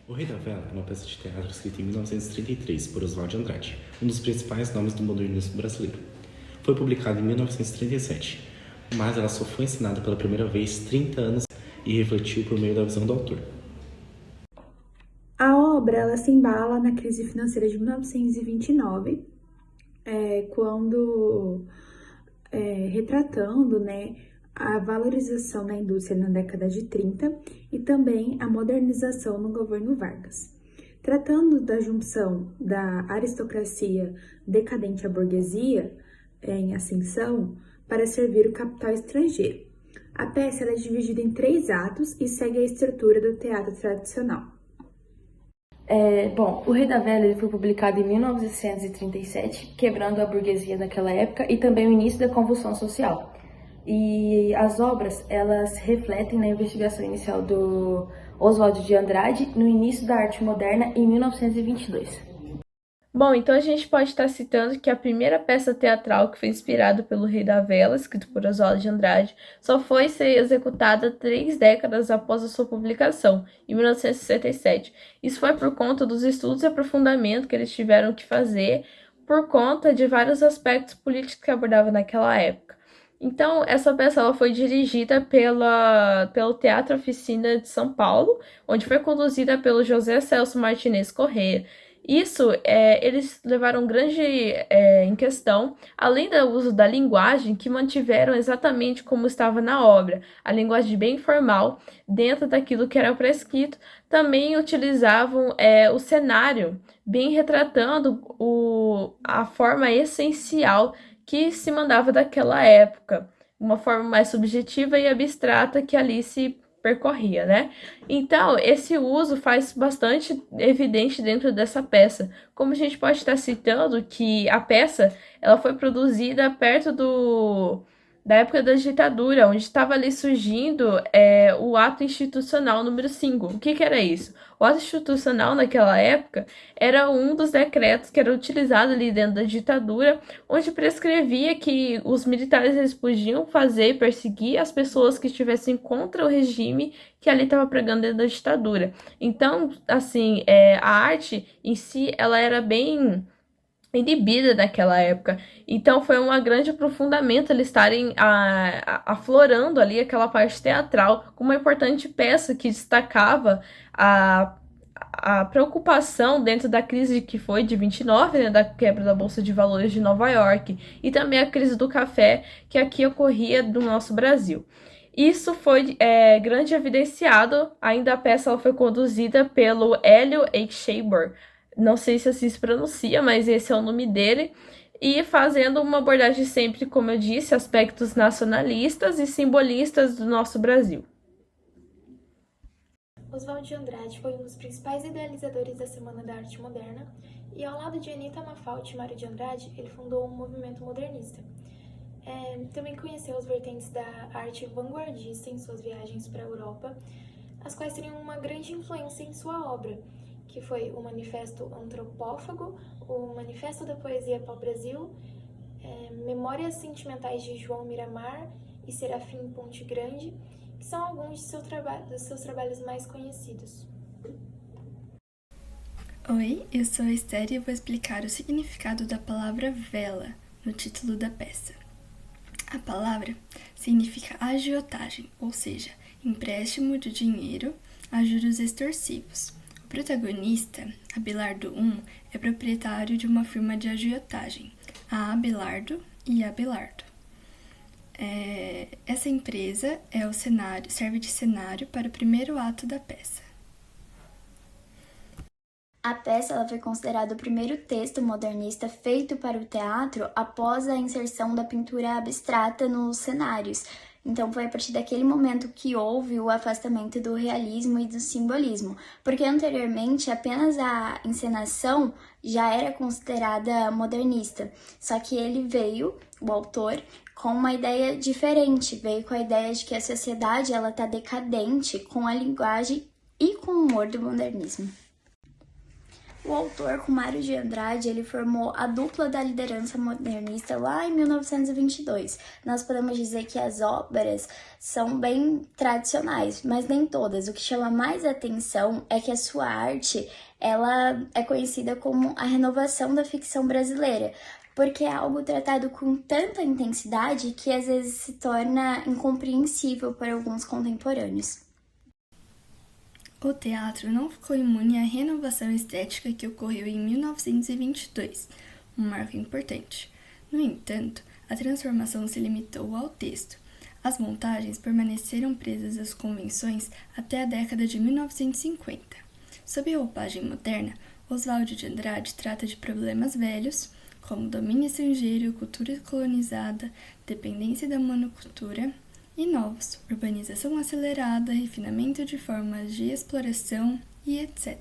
O Rei da Vela é uma peça de teatro escrita em 1933 por Oswald de Andrade, um dos principais nomes do modernismo brasileiro. Foi publicada em 1937, mas ela só foi encenada pela primeira vez 30 anos e refletiu por meio da visão do autor. A obra ela se embala na crise financeira de 1929, quando retratando, né, a valorização da indústria na década de 30 e também a modernização no governo Vargas. Tratando da junção da aristocracia decadente à burguesia em ascensão para servir o capital estrangeiro. A peça é dividida em 3 atos e segue a estrutura do teatro tradicional. O Rei da Vela ele foi publicado em 1937, quebrando a burguesia daquela época e também o início da convulsão social. E as obras, elas refletem na investigação inicial do Oswald de Andrade no início da arte moderna em 1922. Bom, então a gente pode estar citando que a primeira peça teatral que foi inspirada pelo Rei da Vela, escrito por Oswald de Andrade, só foi ser executada 3 décadas após a sua publicação, em 1967. Isso foi por conta dos estudos e aprofundamento que eles tiveram que fazer por conta de vários aspectos políticos que abordavam naquela época. Então, essa peça ela foi dirigida pelo Teatro Oficina de São Paulo, onde foi conduzida pelo José Celso Martinez Corrêa. Isso, eles levaram grande em questão, além do uso da linguagem, que mantiveram exatamente como estava na obra, a linguagem bem formal, dentro daquilo que era prescrito, também utilizavam o cenário, bem retratando a forma essencial que se mandava daquela época, uma forma mais subjetiva e abstrata que ali se percorria, né? Então, esse uso faz bastante evidente dentro dessa peça. Como a gente pode estar citando que a peça ela foi produzida perto da época da ditadura, onde estava ali surgindo o ato institucional número 5. O que era isso? O ato institucional naquela época era um dos decretos que era utilizado ali dentro da ditadura, onde prescrevia que os militares eles podiam fazer e perseguir as pessoas que estivessem contra o regime que ali estava pregando dentro da ditadura. Então, assim, a arte em si, ela era bem inibida naquela época. Então foi um grande aprofundamento eles estarem aflorando ali aquela parte teatral com uma importante peça que destacava a preocupação dentro da crise que foi de 29, né, da quebra da Bolsa de Valores de Nova York, e também a crise do café que aqui ocorria no nosso Brasil. Isso foi grande evidenciado, ainda a peça ela foi conduzida pelo Hélio Eichshaber, não sei se assim se pronuncia, mas esse é o nome dele, e fazendo uma abordagem sempre, como eu disse, aspectos nacionalistas e simbolistas do nosso Brasil. Oswald de Andrade foi um dos principais idealizadores da Semana da Arte Moderna e, ao lado de Anita Malfatti e Mário de Andrade, ele fundou um movimento modernista. Também conheceu as vertentes da arte vanguardista em suas viagens para a Europa, as quais teriam uma grande influência em sua obra, que foi o Manifesto Antropófago, o Manifesto da Poesia Pau-Brasil, Memórias Sentimentais de João Miramar e Serafim Ponte Grande, que são alguns dos seus trabalhos mais conhecidos. Oi, eu sou a Esther e eu vou explicar o significado da palavra vela no título da peça. A palavra significa agiotagem, ou seja, empréstimo de dinheiro a juros extorsivos. O protagonista, Abelardo I, é proprietário de uma firma de agiotagem, a Abelardo e Abelardo. Essa empresa serve de cenário para o primeiro ato da peça. A peça ela foi considerada o primeiro texto modernista feito para o teatro após a inserção da pintura abstrata nos cenários. Então foi a partir daquele momento que houve o afastamento do realismo e do simbolismo, porque anteriormente apenas a encenação já era considerada modernista, só que ele veio, o autor, com uma ideia diferente, veio com a ideia de que a sociedade ela está decadente com a linguagem e com o humor do modernismo. O autor, com Mário de Andrade, ele formou a dupla da liderança modernista lá em 1922. Nós podemos dizer que as obras são bem tradicionais, mas nem todas. O que chama mais atenção é que a sua arte, ela é conhecida como a renovação da ficção brasileira, porque é algo tratado com tanta intensidade que às vezes se torna incompreensível para alguns contemporâneos. O teatro não ficou imune à renovação estética que ocorreu em 1922, um marco importante. No entanto, a transformação se limitou ao texto. As montagens permaneceram presas às convenções até a década de 1950. Sob a roupagem moderna, Oswald de Andrade trata de problemas velhos, como domínio estrangeiro, cultura colonizada, dependência da monocultura, e novos, urbanização acelerada, refinamento de formas de exploração e etc.